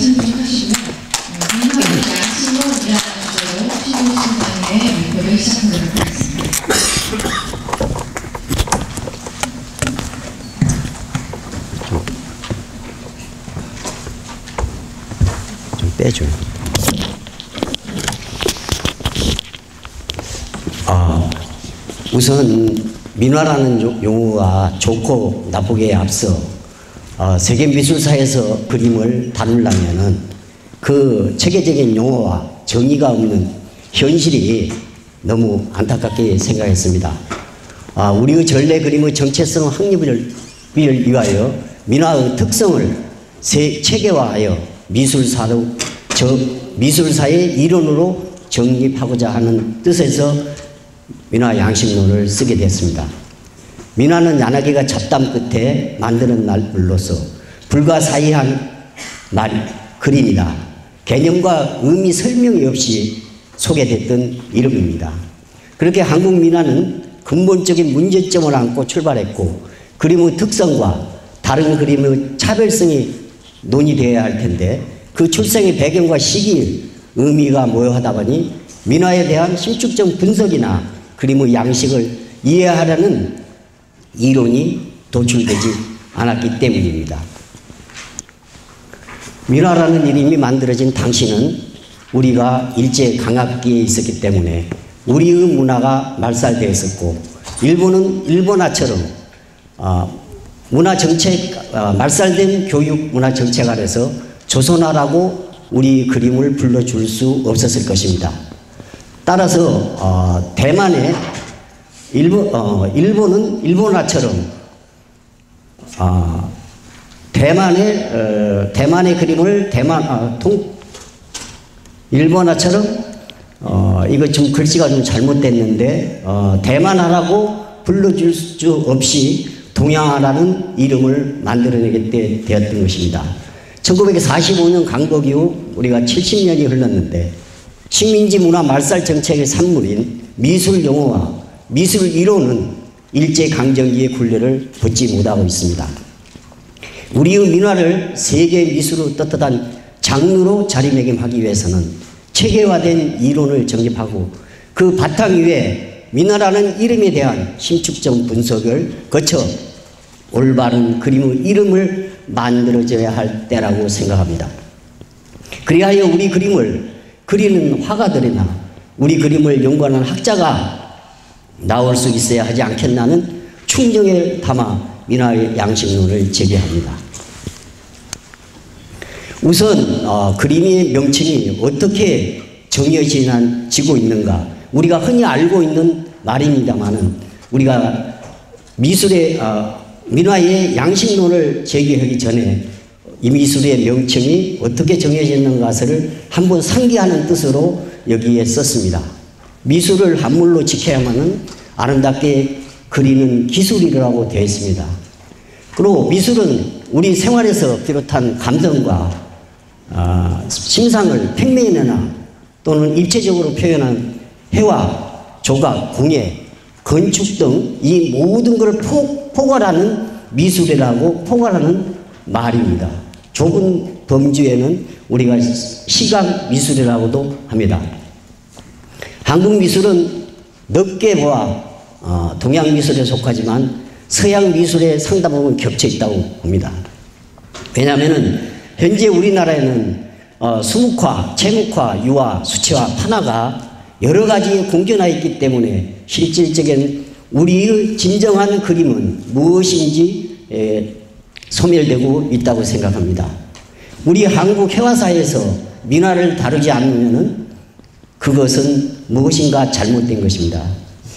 선택하시고 민화의 양심론이라는 주제로 피고신당의 발표를 시작하도록 하겠습니다. 좀 빼줘요. 우선 민화라는 용어가 좋고 나쁘게 앞서 세계 미술사에서 그림을 다루려면은 그 체계적인 용어와 정의가 없는 현실이 너무 안타깝게 생각했습니다. 우리의 전래 그림의 정체성 확립을 위하여 민화의 특성을 체계화하여 미술사의 이론으로 정립하고자 하는 뜻에서 민화 양식론을 쓰게 됐습니다. 민화는 야나기가 잡담 끝에 만드는 말로서 불가사의한 그림이다. 개념과 의미 설명이 없이 소개됐던 이름입니다. 그렇게 한국 민화는 근본적인 문제점을 안고 출발했고 그림의 특성과 다른 그림의 차별성이 논의되어야 할 텐데 그 출생의 배경과 시기, 의미가 모호하다 보니 민화에 대한 심축적 분석이나 그림의 양식을 이해하려는 이론이 도출되지 않았기 때문입니다. 민화라는 이름이 만들어진 당시는 우리가 일제강압기에 있었기 때문에 우리의 문화가 말살되었었고 일본은 일본화처럼 말살된 교육 문화 정책 아래서 조선화라고 우리 그림을 불러줄 수 없었을 것입니다. 따라서 대만의 일본은 일본화처럼 대만의 그림을 일본화처럼 이거 좀 글씨가 좀 잘못됐는데 대만화라고 불러줄 수 없이 동양화라는 이름을 만들어내게 되었던 것입니다. 1945년 강복 이후 우리가 70년이 흘렀는데 식민지 문화 말살 정책의 산물인 미술 용어와 미술 이론은 일제강점기의 굴레를 벗지 못하고 있습니다. 우리의 민화를 세계 미술의 떳떳한 장르로 자리매김하기 위해서는 체계화된 이론을 정립하고 그 바탕 위에 민화라는 이름에 대한 심축적 분석을 거쳐 올바른 그림의 이름을 만들어져야 할 때라고 생각합니다. 그리하여 우리 그림을 그리는 화가들이나 우리 그림을 연구하는 학자가 나올 수 있어야 하지 않겠나는 충정을 담아 민화의 양식론을 제기합니다. 우선 그림의 명칭이 어떻게 정해지고 있는가 우리가 흔히 알고 있는 말입니다마는 우리가 민화의 양식론을 제기하기 전에 이 미술의 명칭이 어떻게 정해졌는가를 한번 상기하는 뜻으로 여기에 썼습니다. 미술을 한물로 지켜야만은 아름답게 그리는 기술이라고 되어 있습니다. 그리고 미술은 우리 생활에서 비롯한 감정과 심상을 평면이나 또는 입체적으로 표현한 회화, 조각, 공예, 건축 등 이 모든 것을 포괄하는 미술이라고 포괄하는 말입니다. 좁은 범주에는 우리가 시각 미술이라고도 합니다. 한국 미술은 넓게 보아 동양 미술에 속하지만 서양 미술에 상당 부분 겹쳐 있다고 봅니다. 왜냐하면 현재 우리나라에는 수묵화, 채묵화, 유화, 수채화, 판화가 여러 가지에 공존하여 있기 때문에 실질적인 우리의 진정한 그림은 무엇인지 소멸되고 있다고 생각합니다. 우리 한국 회화사에서 민화를 다루지 않으면 그것은 무엇인가 잘못된 것입니다.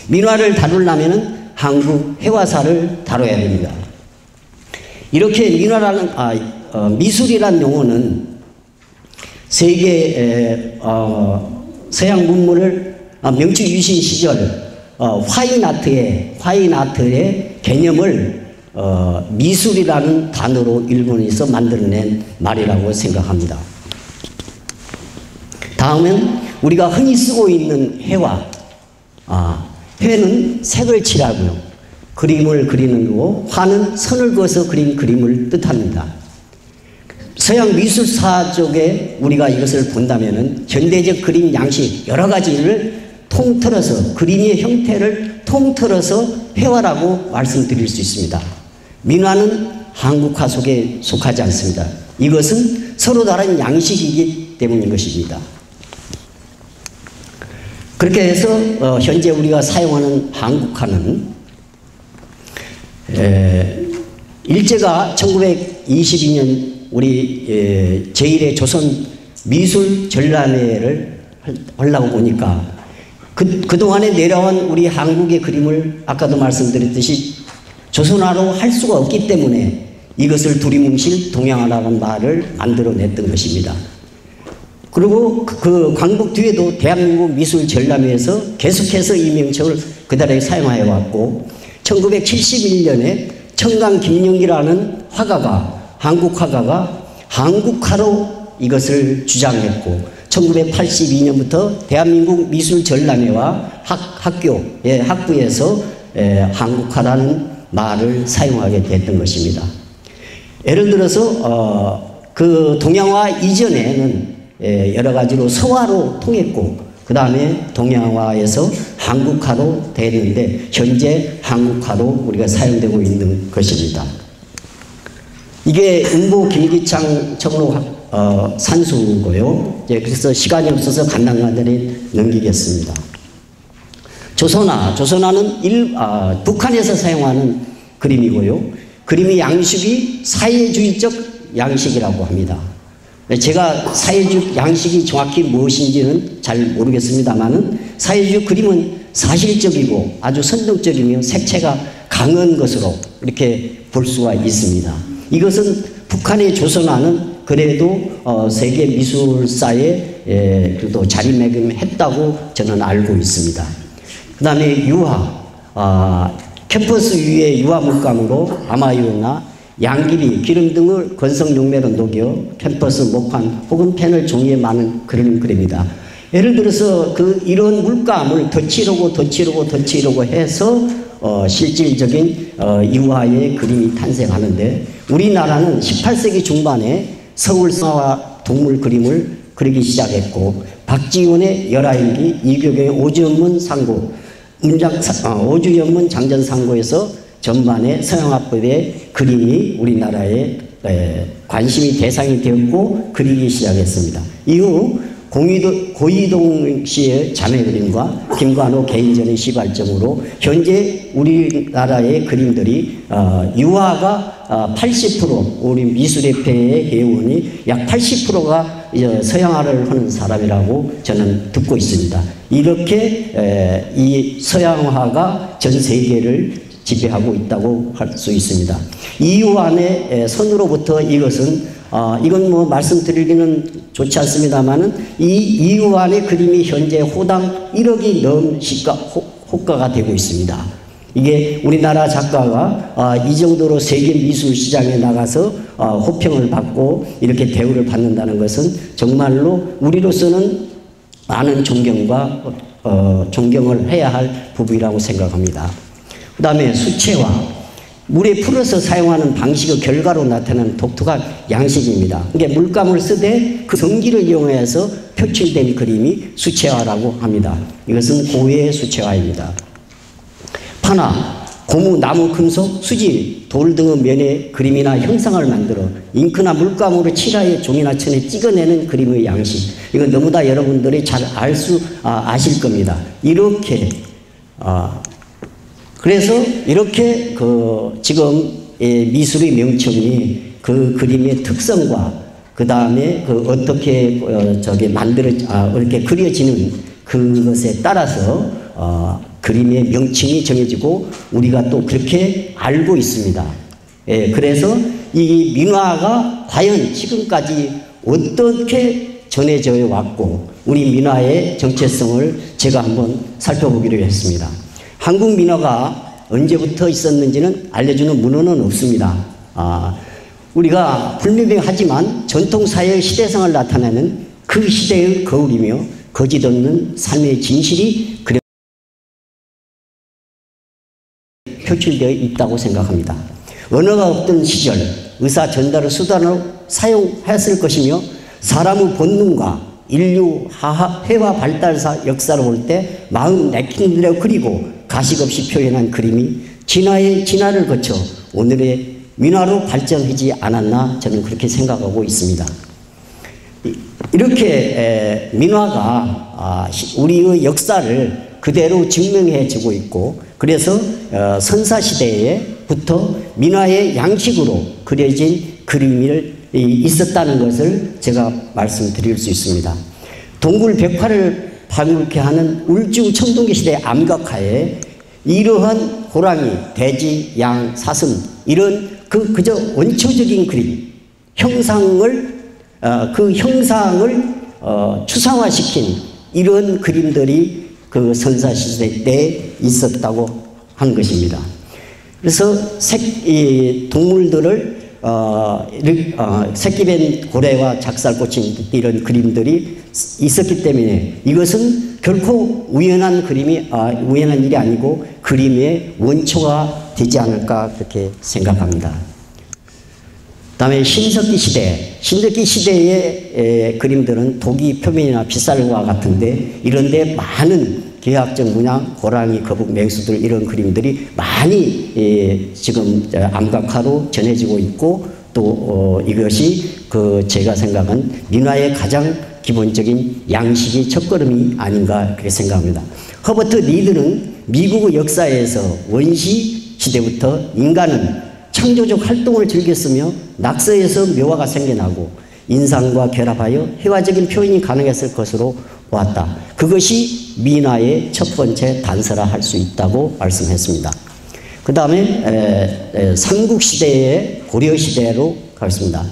민화를 다루려면 한국 회화사를 다뤄야 됩니다. 이렇게 미술이란 용어는 세계 서양 문물을 명치 유신 시절 화인 아트의 개념을 미술이라는 단어로 일본에서 만들어낸 말이라고 생각합니다. 다음은 우리가 흔히 쓰고 있는 회화. 회는 색을 칠하고요. 그림을 그리는 거고 화는 선을 그어서 그린 그림을 뜻합니다. 서양 미술사 쪽에 우리가 이것을 본다면은 현대적 그림 양식 여러 가지를 통틀어서 그림의 형태를 통틀어서 회화라고 말씀드릴 수 있습니다. 민화는 한국화 속에 속하지 않습니다. 이것은 서로 다른 양식이기 때문인 것입니다. 그렇게 해서 현재 우리가 사용하는 한국화는 일제가 1922년 우리 제1회 조선 미술 전람회를 하려고 보니까 그동안에 내려온 우리 한국의 그림을 아까도 말씀드렸듯이 조선화로 할 수가 없기 때문에 이것을 두리뭉실 동양화라는 말을 만들어냈던 것입니다. 그리고 그 광복 뒤에도 대한민국 미술 전람회에서 계속해서 이 명칭을 그대로 사용하여 왔고 1971년에 청강 김영기라는 화가가 한국 화가가 한국화로 이것을 주장했고 1982년부터 대한민국 미술전람회와 학부에서 한국화라는 말을 사용하게 됐던 것입니다. 예를 들어서 그 동양화 이전에는 여러 가지로 서화로 통했고 그 다음에 동양화에서 한국화로 되는데 현재 한국화로 우리가 사용되고 있는 것입니다. 이게 응보 김기창 청록 산수고요. 그래서 시간이 없어서 간단하게 넘기겠습니다. 조선화는 북한에서 사용하는 그림이고요. 그림의 양식이 사회주의적 양식이라고 합니다. 제가 사회주의 양식이 정확히 무엇인지는 잘 모르겠습니다만은 사회주의 그림은 사실적이고 아주 선동적이며 색채가 강한 것으로 이렇게 볼 수가 있습니다. 이것은 북한의 조선화는 그래도 세계 미술사에 그래도 자리매김했다고 저는 알고 있습니다. 그 다음에 유화, 캠퍼스 위에 유화 물감으로 아마유나 양귀비, 기름 등을 건성용매로 녹여 캠퍼스 목판 혹은 패널 종이에 많은 그림입니다. 예를 들어서 이런 물감을 덧칠하고 해서 실질적인 유화의 그림이 탄생하는데 우리나라는 18세기 중반에 서울 성화 동물 그림을 그리기 시작했고 박지원의 열하일기, 이교경의 오주연문 상고, 오주연문 장전상고에서 전반의 서양화법의 그림이 우리나라에 관심이 대상이 되었고 그리기 시작했습니다. 이후 고이동 씨의 자매 그림과 김관호 개인전의 시발점으로 현재 우리나라의 그림들이 유화가 80% 우리 미술협회의 회원이 약 80%가 서양화를 하는 사람이라고 저는 듣고 있습니다. 이렇게 이 서양화가 전 세계를 지배하고 있다고 할 수 있습니다. 이유안의 선으로부터 이건 뭐 말씀드리기는 좋지 않습니다만은 이 이유안의 그림이 현재 호당 1억이 넘는 호가가 되고 있습니다. 이게 우리나라 작가가 이 정도로 세계 미술 시장에 나가서 호평을 받고 이렇게 대우를 받는다는 것은 정말로 우리로서는 많은 존경을 해야 할 부분이라고 생각합니다. 그 다음에 수채화. 물에 풀어서 사용하는 방식의 결과로 나타나는 독특한 양식입니다. 그러니까 물감을 쓰되 그 성기를 이용해서 표출된 그림이 수채화라고 합니다. 이것은 고유의 수채화입니다. 판화, 고무, 나무, 금속, 수질, 돌 등의 면에 그림이나 형상을 만들어 잉크나 물감으로 칠하여 종이나 천에 찍어내는 그림의 양식. 이건 너무나 여러분들이 잘 아실 겁니다. 이렇게 그래서 이렇게 지금 미술의 명칭이 그 그림의 특성과 그 다음에 어떻게 이렇게 그려지는 그것에 따라서 그림의 명칭이 정해지고 우리가 또 그렇게 알고 있습니다. 그래서 이 민화가 과연 지금까지 어떻게 전해져 왔고 우리 민화의 정체성을 제가 한번 살펴보기로 했습니다. 한국 민화가 언제부터 있었는지는 알려주는 문헌은 없습니다. 우리가 불명하지만 전통사회의 시대성을 나타내는 그 시대의 거울이며 거짓없는 삶의 진실이 표출되어 있다고 생각합니다. 언어가 없던 시절 의사 전달의 수단으로 사용했을 것이며 사람의 본능과 인류 회화 발달사 역사를 볼 때 마음 내키는 그리고 가식 없이 표현한 그림이 진화의 진화를 거쳐 오늘의 민화로 발전하지 않았나 저는 그렇게 생각하고 있습니다. 이렇게 민화가 우리의 역사를 그대로 증명해 주고 있고 그래서 선사시대에부터 민화의 양식으로 그려진 그림이 있었다는 것을 제가 말씀드릴 수 있습니다. 동굴백화를 방불케 하는 울주 청동기 시대 암각화에 이러한 호랑이, 돼지, 양, 사슴 이런 그저 원초적인 그림, 형상을 추상화시킨 이런 그림들이 그 선사시대 때 있었다고 한 것입니다. 그래서 동물들을 새끼뱀 고래와 작살꽃인 이런 그림들이 있었기 때문에 이것은 결코 우연한 일이 아니고 그림의 원초가 되지 않을까 그렇게 생각합니다. 다음에 신석기 시대의 그림들은 독이 표면이나 빗살과 같은데 이런데 많은 계약적 문양, 호랑이, 거북, 맹수들 이런 그림들이 많이 지금 암각화로 전해지고 있고 또 이것이 제가 생각한 민화의 가장 기본적인 양식의 첫걸음이 아닌가 그렇게 생각합니다. 허버트 리드는 미국의 역사에서 원시 시대부터 인간은 창조적 활동을 즐겼으며 낙서에서 묘화가 생겨나고 인상과 결합하여 회화적인 표현이 가능했을 것으로 보았다. 그것이 민화의 첫 번째 단서라 할 수 있다고 말씀했습니다. 그 다음에 삼국시대의 고려시대로 가겠습니다.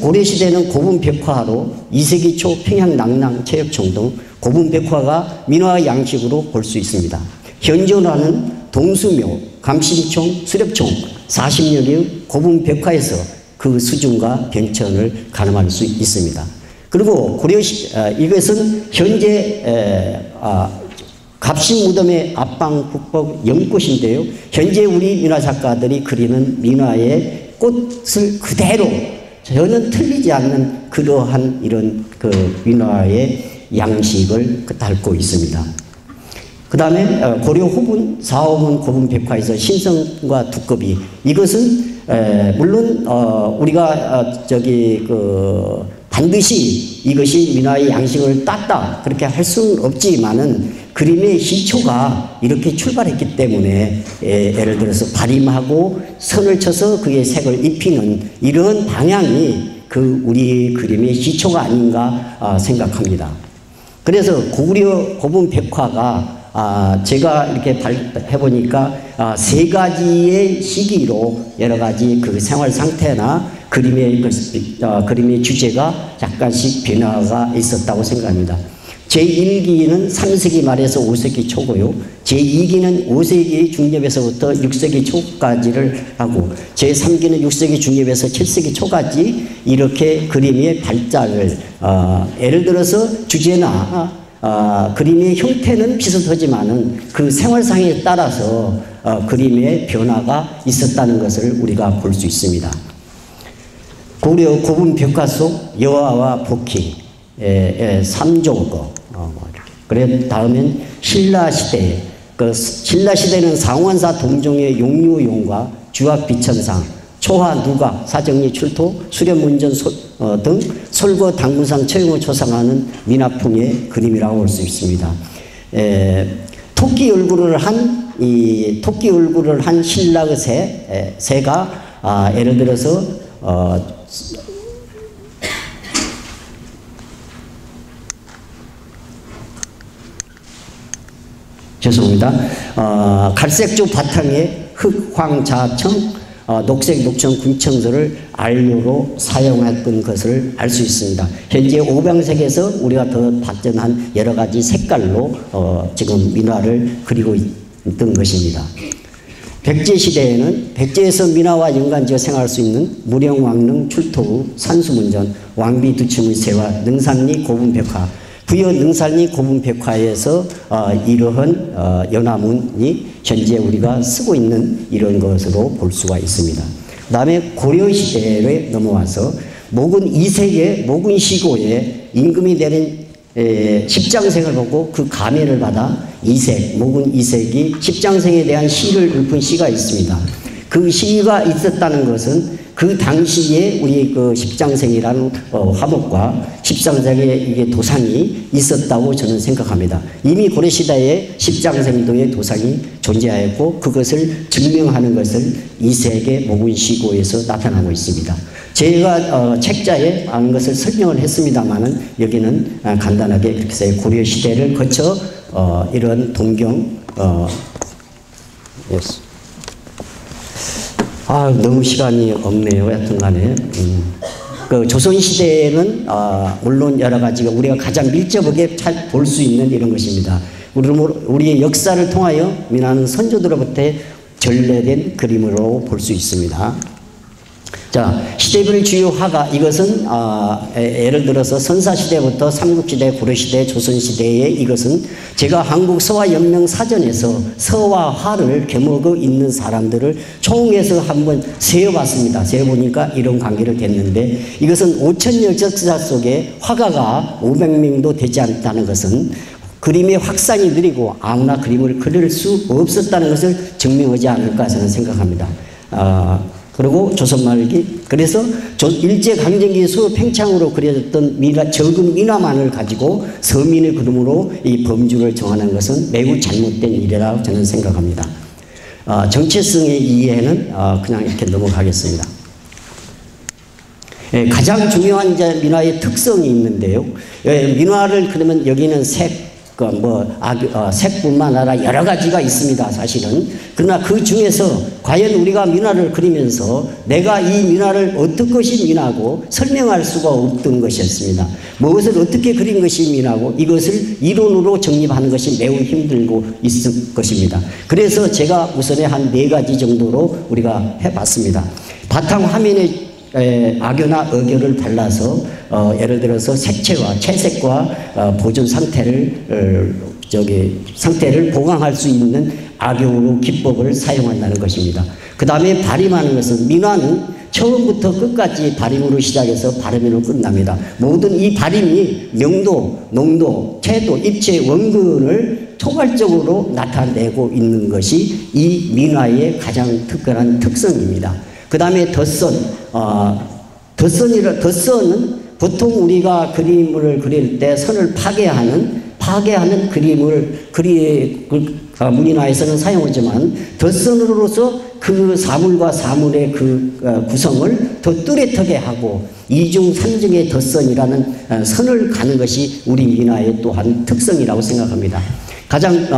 고려시대는 고분백화로 2세기 초 평양낭랑 체육총 등 고분백화가 민화의 양식으로 볼 수 있습니다. 현존하는 동수묘, 감신총, 수렵총 40여 개의 고분백화에서 그 수준과 변천을 가늠할 수 있습니다. 그리고 이것은 현재 갑신무덤의 앞방 국법 연꽃인데요. 현재 우리 민화작가들이 그리는 민화의 꽃을 그대로 전혀 틀리지 않는 그러한 이런 민화의 양식을 닳고 있습니다. 그 다음에 고려 호분, 사호문, 고분백화에서 신성과 두꺼비 이것은 물론 우리가 반드시 이것이 민화의 양식을 땄다 그렇게 할 수는 없지만은 그림의 시초가 이렇게 출발했기 때문에 예를 들어서 발임하고 선을 쳐서 그의 색을 입히는 이런 방향이 우리 그림의 시초가 아닌가 생각합니다. 그래서 고구려 고분백화가 제가 이렇게 해보니까 세 가지의 시기로 여러 가지 그 생활 상태나 그림의 주제가 약간씩 변화가 있었다고 생각합니다. 제1기는 3세기 말에서 5세기 초고요. 제2기는 5세기 중엽에서부터 6세기 초까지를 하고 제3기는 6세기 중엽에서 7세기 초까지 이렇게 그림의 발달을 예를 들어서 주제나 그림의 형태는 비슷하지만은 그 생활상에 따라서 그림의 변화가 있었다는 것을 우리가 볼 수 있습니다. 고려 고분백화 속 여화와 복희, 삼조거, 그래 다음엔 신라시대. 신라시대는 상원사 동종의 용류용과 주합비천상, 초하 누각, 사정리 출토, 수렴문전 등 솔거 당군상 처형을 초상하는 민화풍의 그림이라고 볼 수 있습니다. 토끼 얼굴을 한 신라의 새가 예를 들어서 죄송합니다. 갈색조 바탕에 흑황자청, 녹색 녹청 군청소를 안료로 사용했던 것을 알 수 있습니다. 현재 오병색에서 우리가 더 발전한 여러 가지 색깔로 지금 민화를 그리고 있던 것입니다. 백제시대에는 백제에서 민화와 연관지어 생활할 수 있는 무령왕릉 출토 산수문전, 왕비두춤의 세화, 능산리 고분백화, 부여 능산리 고분백화에서 이러한 연화문이 현재 우리가 쓰고 있는 이런 것으로 볼 수가 있습니다. 그다음에 고려시대에 넘어와서 모근 이색의 모근 시고에 임금이 내린 십장생을 보고 그 감회를 받아 이색, 모근 이색이 십장생에 대한 시를 읊은 시가 있습니다. 그 시가 있었다는 것은 그 당시에 우리 그 십장생이라는 화목과 십장생의 이게 도상이 있었다고 저는 생각합니다. 이미 고려시대에 십장생도의 도상이 존재하였고 그것을 증명하는 것을 이색의 모근시고에서 나타나고 있습니다. 제가 책자에 많은 것을 설명을 했습니다만은 여기는 간단하게 이렇게 해서 고려시대를 거쳐 이런 동경 너무 시간이 없네요. 하여튼 간에. 그 조선시대에는, 물론 여러 가지가 우리가 가장 밀접하게 잘 볼 수 있는 이런 것입니다. 우리의 역사를 통하여 민화는 선조들로부터 전래된 그림으로 볼 수 있습니다. 자, 시대별 주요 화가 이것은 예를 들어서 선사시대부터 삼국시대, 고려시대, 조선시대에 이것은 제가 한국 서화연명 사전에서 서화화를 개목에 있는 사람들을 총해서 한번 세어봤습니다. 세어보니까 이런 관계를 댔는데 이것은 5천여 역사 속에 화가가 500명도 되지 않다는 것은 그림의 확산이 느리고 아무나 그림을 그릴 수 없었다는 것을 증명하지 않을까 저는 생각합니다. 그리고 조선 말기 그래서 일제강점기 수 팽창으로 그려졌던 적은 민화만을 가지고 서민의 그림으로 이 범주를 정하는 것은 매우 잘못된 일이라고 저는 생각합니다. 정체성의 이해는 그냥 이렇게 넘어가겠습니다. 가장 중요한 민화의 특성이 있는데요. 민화를 그러면 여기는 색뿐만 아니라 여러 가지가 있습니다. 사실은. 그러나 그 중에서 과연 우리가 민화를 그리면서 내가 이 민화를 어떤 것이 민화고 설명할 수가 없던 것이었습니다. 무엇을 어떻게 그린 것이 민화고 이것을 이론으로 정립하는 것이 매우 힘들고 있을 것입니다. 그래서 제가 우선에 한 4가지 정도로 우리가 해봤습니다. 바탕 화면에 악교나 어교를 발라서 예를 들어서 색채와 채색과 보존 상태를 보강할 수 있는 악교 기법을 사용한다는 것입니다. 그 다음에 발임하는 것은 민화는 처음부터 끝까지 발임으로 시작해서 발음으로 끝납니다. 모든 이 발임이 명도, 농도, 채도, 입체, 원근을 토괄적으로 나타내고 있는 것이 이 민화의 가장 특별한 특성입니다. 그 다음에 덧선은 보통 우리가 그림을 그릴 때 선을 파괴하는 그림을 문인화에서는 사용하지만 덧선으로서 그 사물과 사물의 그 구성을 더 뚜렷하게 하고 이중 삼중의 덧선이라는 선을 가는 것이 우리 민화의 또한 특성이라고 생각합니다. 가장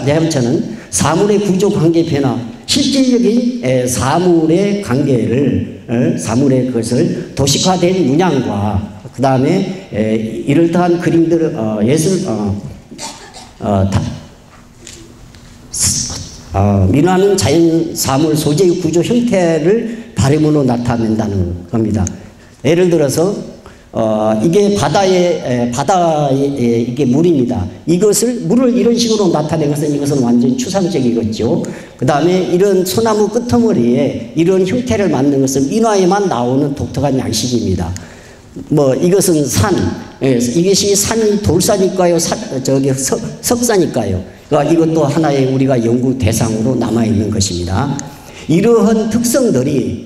네 번째는 사물의 구조 관계 변화, 실질적인 사물의 관계를 사물의 것을 도식화된 문양과 그 다음에 이럴듯한 그림들 민화는 자연 사물 소재의 구조 형태를 발음으로 나타낸다는 겁니다. 예를 들어서 이게 바다에 이게 물입니다. 물을 이런 식으로 나타낸 것은 이것은 완전 추상적이겠죠. 그 다음에 이런 소나무 끄트머리에 이런 형태를 만든 것은 민화에만 나오는 독특한 양식입니다. 이것은 이것이 산이 돌산일까요? 석산일까요? 그러니까 이것도 하나의 우리가 연구 대상으로 남아있는 것입니다. 이러한 특성들이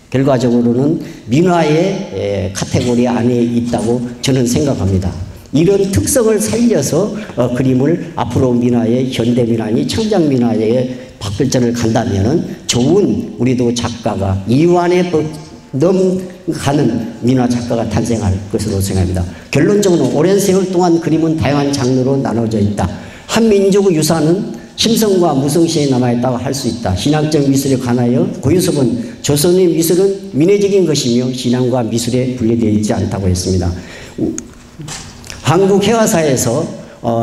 결과적으로는 민화의 카테고리 안에 있다고 저는 생각합니다. 이런 특성을 살려서 그림을 앞으로 민화의 현대민화니 청장민화의 박별전을 간다면은 좋은 우리도 작가가 이완에 넘가는 민화 작가가 탄생할 것으로 생각합니다. 결론적으로 오랜 세월 동안 그림은 다양한 장르로 나눠져 있다. 한 민족의 유산은 심성과 무성시에 남아있다고 할 수 있다. 신앙적 미술에 관하여 고유섭은 조선의 미술은 민회적인 것이며 신앙과 미술에 분리되어 있지 않다고 했습니다. 한국 회화사에서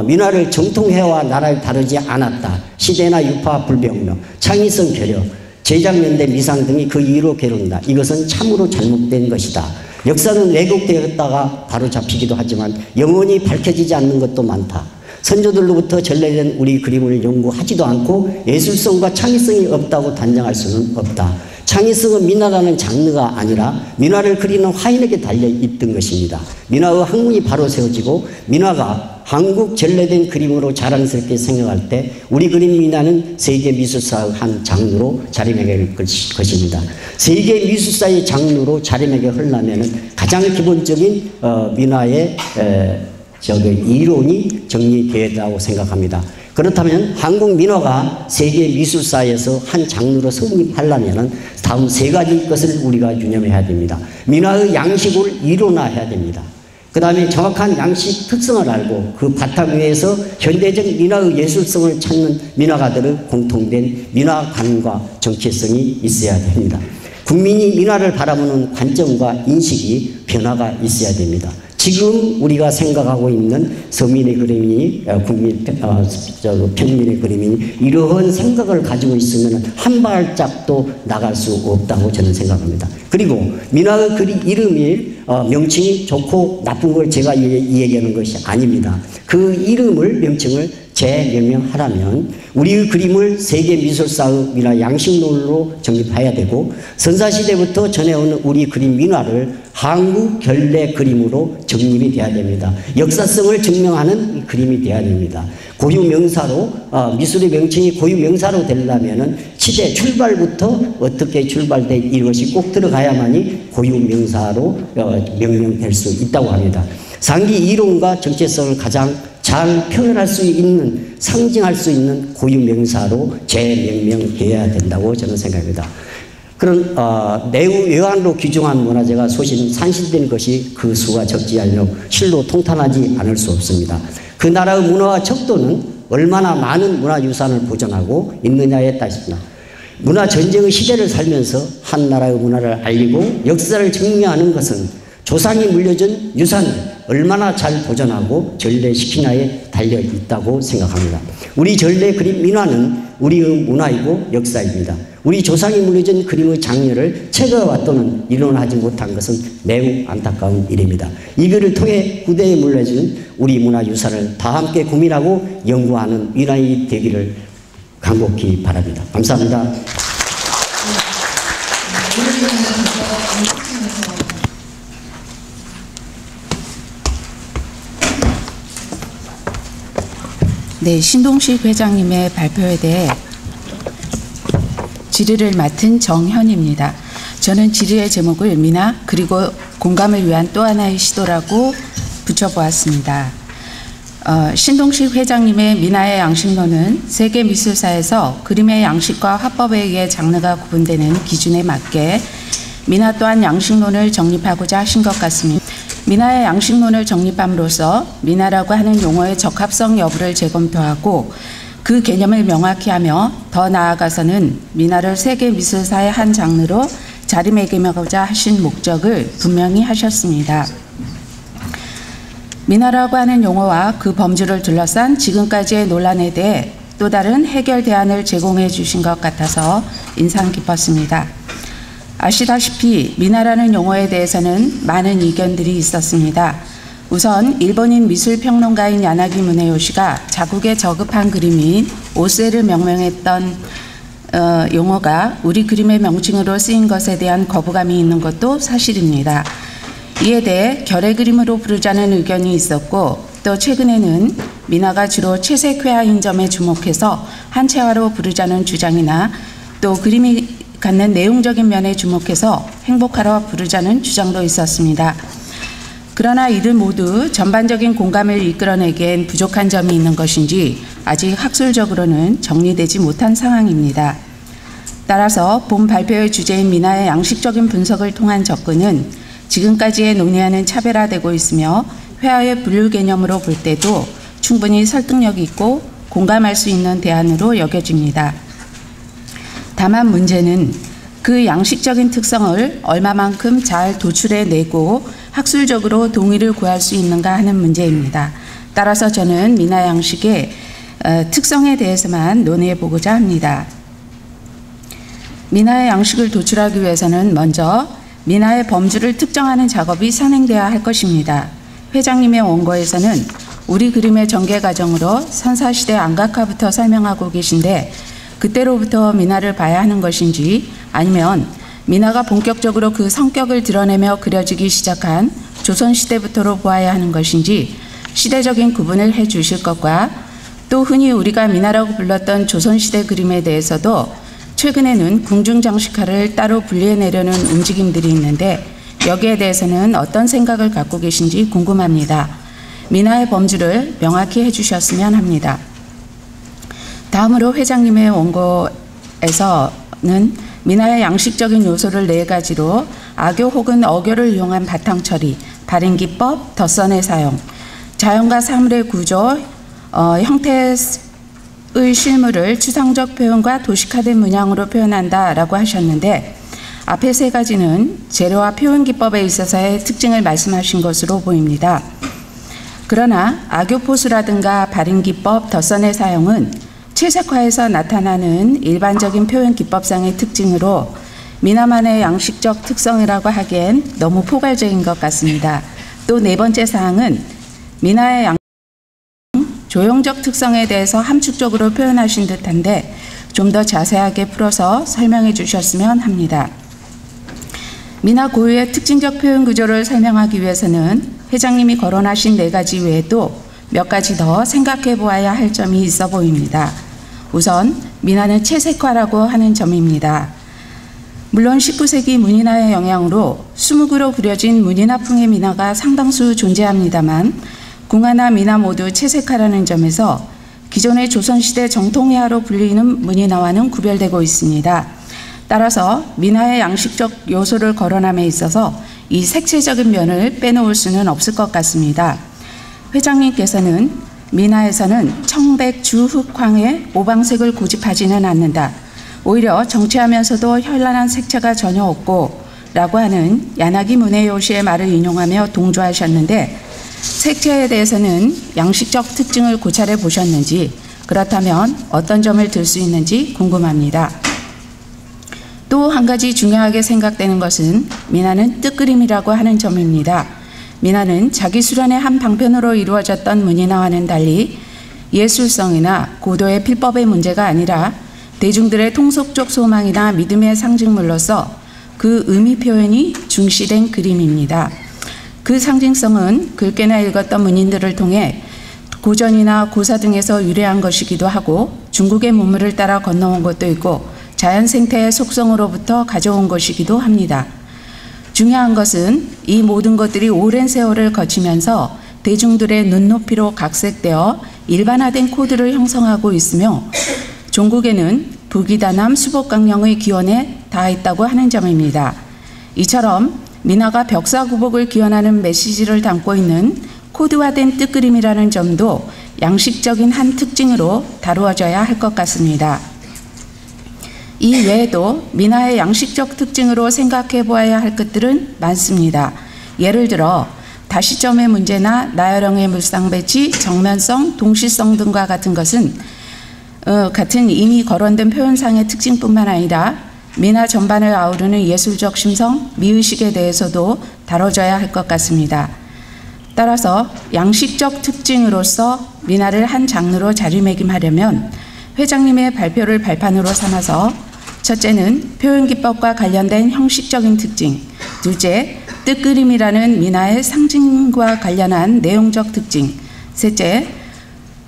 민화를 정통회화와 나라를 다루지 않았다. 시대나 유파 불병명, 창의성 결여, 제작연대 미상 등이 그 이유로 괴로운다. 이것은 참으로 잘못된 것이다. 역사는 왜곡되었다가 바로 잡히기도 하지만 영원히 밝혀지지 않는 것도 많다. 선조들로부터 전래된 우리 그림을 연구하지도 않고 예술성과 창의성이 없다고 단정할 수는 없다. 창의성은 민화라는 장르가 아니라 민화를 그리는 화인에게 달려있던 것입니다. 민화의 학문이 바로 세워지고 민화가 한국 전래된 그림으로 자랑스럽게 생각할 때 우리 그림 민화는 세계 미술사의 한 장르로 자리매길 것입니다. 세계 미술사의 장르로 자리매겨하려면 가장 기본적인 민화의 이론이 정리되었다고 생각합니다. 그렇다면 한국 민화가 세계 미술사에서 한 장르로 성립하려면 다음 세 가지 것을 우리가 유념해야 됩니다. 민화의 양식을 이론화해야 됩니다. 그 다음에 정확한 양식 특성을 알고 그 바탕 위에서 현대적 민화의 예술성을 찾는 민화가들의 공통된 민화관과 정체성이 있어야 됩니다. 국민이 민화를 바라보는 관점과 인식이 변화가 있어야 됩니다. 지금 우리가 생각하고 있는 서민의 그림이니 평민의 그림이니 이러한 생각을 가지고 있으면 한 발짝도 나갈 수 없다고 저는 생각합니다. 그리고 민화의 이름이 명칭이 좋고 나쁜 걸 제가 얘기하는 것이 아닙니다. 그 이름을 명칭을 재명명하라면 우리의 그림을 세계 미술사의 민화 양식론으로 정립해야 되고 선사시대부터 전해오는 우리 그림 민화를 한국 결례 그림으로 정립이 돼야 됩니다. 역사성을 증명하는 그림이 돼야 됩니다. 고유명사로 미술의 명칭이 고유명사로 되려면 시대 출발부터 어떻게 출발돼 이것이 꼭 들어가야만이 고유명사로 명명될 수 있다고 합니다. 상기 이론과 정체성을 가장 잘 표현할 수 있는 상징할 수 있는 고유명사로 재명명해야 된다고 저는 생각합니다. 그런 매우 외환으로 귀중한 문화재가 소신 산실된 것이 그 수가 적지 않으며 실로 통탄하지 않을 수 없습니다. 그 나라의 문화와 척도는 얼마나 많은 문화유산을 보존하고 있느냐에 따릅니다. 문화전쟁의 시대를 살면서 한 나라의 문화를 알리고 역사를 증명하는 것은 조상이 물려준 유산을 얼마나 잘 보존하고 전래시키냐에 달려있다고 생각합니다. 우리 전래 그림 민화는 우리의 문화이고 역사입니다. 우리 조상이 물려준 그림의 장려를 체계화 또는 이론하지 못한 것은 매우 안타까운 일입니다. 이 글을 통해 후대에 물려준 우리 문화유산을 다 함께 고민하고 연구하는 민화인이 되기를 간곡히 바랍니다. 감사합니다. 네, 신동식 회장님의 발표에 대해 질의를 맡은 정현입니다. 저는 질의의 제목을 민화 그리고 공감을 위한 또 하나의 시도라고 붙여보았습니다. 신동식 회장님의 민화의 양식론은 세계 미술사에서 그림의 양식과 화법에 의해 장르가 구분되는 기준에 맞게 민화 또한 양식론을 정립하고자 하신 것 같습니다. 민화의 양식론을 정립함으로써 민화라고 하는 용어의 적합성 여부를 재검토하고 그 개념을 명확히 하며 더 나아가서는 민화를 세계 미술사의 한 장르로 자리매김하고자 하신 목적을 분명히 하셨습니다. 민화라고 하는 용어와 그 범주를 둘러싼 지금까지의 논란에 대해 또 다른 해결 대안을 제공해 주신 것 같아서 인상 깊었습니다. 아시다시피 민화라는 용어에 대해서는 많은 의견들이 있었습니다. 우선 일본인 미술평론가인 야나기 무네요시가 자국의 저급한 그림인 오세를 명명했던 용어가 우리 그림의 명칭으로 쓰인 것에 대한 거부감이 있는 것도 사실입니다. 이에 대해 결의 그림으로 부르자는 의견이 있었고 또 최근에는 민화가 주로 채색 회화인 점에 주목해서 한체화로 부르자는 주장이나 또 그림이 갖는 내용적인 면에 주목해서 행복하러 부르자는 주장도 있었습니다. 그러나 이들 모두 전반적인 공감을 이끌어내기엔 부족한 점이 있는 것인지 아직 학술적으로는 정리되지 못한 상황입니다. 따라서 본 발표의 주제인 민화의 양식적인 분석을 통한 접근은 지금까지의 논의와는 차별화되고 있으며 회화의 분류 개념으로 볼 때도 충분히 설득력 있고 공감할 수 있는 대안으로 여겨집니다. 다만 문제는 그 양식적인 특성을 얼마만큼 잘 도출해내고 학술적으로 동의를 구할 수 있는가 하는 문제입니다. 따라서 저는 민화 양식의 특성에 대해서만 논의해보고자 합니다. 민화의 양식을 도출하기 위해서는 먼저 민화의 범주를 특정하는 작업이 선행되어야 할 것입니다. 회장님의 원고에서는 우리 그림의 전개 과정으로 선사시대 안각화부터 설명하고 계신데 그때로부터 미나를 봐야 하는 것인지 아니면 미나가 본격적으로 그 성격을 드러내며 그려지기 시작한 조선시대부터로 보아야 하는 것인지 시대적인 구분을 해 주실 것과 또 흔히 우리가 미나라고 불렀던 조선시대 그림에 대해서도 최근에는 궁중장식화를 따로 분리해내려는 움직임들이 있는데 여기에 대해서는 어떤 생각을 갖고 계신지 궁금합니다. 미나의 범주를 명확히 해주셨으면 합니다. 다음으로 회장님의 원고에서는 미나의 양식적인 요소를 4가지로 악교 혹은 어교를 이용한 바탕 처리, 발인기법, 덧선의 사용, 자연과 사물의 구조, 형태의 실물을 추상적 표현과 도식화된 문양으로 표현한다라고 하셨는데 앞에 3가지는 재료와 표현 기법에 있어서의 특징을 말씀하신 것으로 보입니다. 그러나 악교포수라든가 발인기법, 덧선의 사용은 채색화에서 나타나는 일반적인 표현 기법상의 특징으로 미나만의 양식적 특성이라고 하기엔 너무 포괄적인 것 같습니다. 또 4번째 사항은 미나의 조형적 특성에 대해서 함축적으로 표현하신 듯한데 좀 더 자세하게 풀어서 설명해 주셨으면 합니다. 미나 고유의 특징적 표현 구조를 설명하기 위해서는 회장님이 거론하신 4가지 외에도 몇 가지 더 생각해 보아야 할 점이 있어 보입니다. 우선 미나는 채색화라고 하는 점입니다. 물론 19세기 문인화의 영향으로 수묵으로 그려진 문인화풍의 미나가 상당수 존재합니다만 궁화나 미나 모두 채색화라는 점에서 기존의 조선시대 정통회화로 불리는 문인화와는 구별되고 있습니다. 따라서 미나의 양식적 요소를 거론함에 있어서 이 색채적인 면을 빼놓을 수는 없을 것 같습니다. 회장님께서는 미나에서는 청백, 주흑황의 오방색을 고집하지는 않는다. 오히려 정치하면서도 현란한 색채가 전혀 없고 라고 하는 야나기 문해요시의 말을 인용하며 동조하셨는데 색채에 대해서는 양식적 특징을 고찰해 보셨는지 그렇다면 어떤 점을 들 수 있는지 궁금합니다. 또 한 가지 중요하게 생각되는 것은 미나는 뜻그림이라고 하는 점입니다. 미나는 자기 수련의 한 방편으로 이루어졌던 문인화와는 달리 예술성이나 고도의 필법의 문제가 아니라 대중들의 통속적 소망이나 믿음의 상징물로서 그 의미 표현이 중시된 그림입니다. 그 상징성은 긁게나 읽었던 문인들을 통해 고전이나 고사 등에서 유래한 것이기도 하고 중국의 문물을 따라 건너온 것도 있고 자연 생태의 속성으로부터 가져온 것이기도 합니다. 중요한 것은 이 모든 것들이 오랜 세월을 거치면서 대중들의 눈높이로 각색되어 일반화된 코드를 형성하고 있으며 종국에는 부기다남 수복강령의 기원에 닿아있다고 하는 점입니다. 이처럼 미나가 벽사구복을 기원하는 메시지를 담고 있는 코드화된 뜻그림이라는 점도 양식적인 한 특징으로 다루어져야 할 것 같습니다. 이 외에도 미나의 양식적 특징으로 생각해 보아야 할 것들은 많습니다. 예를 들어 다시점의 문제나 나열형의 물상배치, 정면성, 동시성 등과 같은 것은 같은 이미 거론된 표현상의 특징뿐만 아니라 미나 전반을 아우르는 예술적 심성, 미의식에 대해서도 다뤄져야 할 것 같습니다. 따라서 양식적 특징으로서 미나를 한 장르로 자리매김하려면 회장님의 발표를 발판으로 삼아서 첫째는 표현기법과 관련된 형식적인 특징, 둘째, 뜻그림이라는 미나의 상징과 관련한 내용적 특징, 셋째,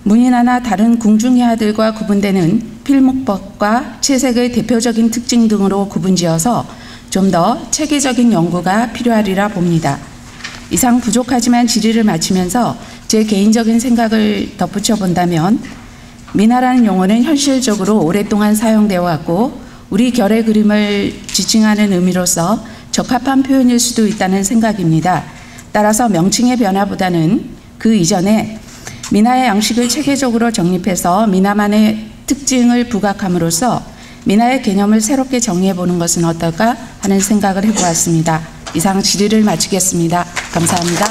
문인화나 다른 궁중회화들과 구분되는 필목법과 채색의 대표적인 특징 등으로 구분지어서 좀 더 체계적인 연구가 필요하리라 봅니다. 이상 부족하지만 질의를 마치면서 제 개인적인 생각을 덧붙여 본다면 미나라는 용어는 현실적으로 오랫동안 사용되어 왔고 우리 결의 그림을 지칭하는 의미로서 적합한 표현일 수도 있다는 생각입니다. 따라서 명칭의 변화보다는 그 이전에 미나의 양식을 체계적으로 정립해서 미나만의 특징을 부각함으로써 미나의 개념을 새롭게 정의해보는 것은 어떨까 하는 생각을 해보았습니다. 이상 질의를 마치겠습니다. 감사합니다.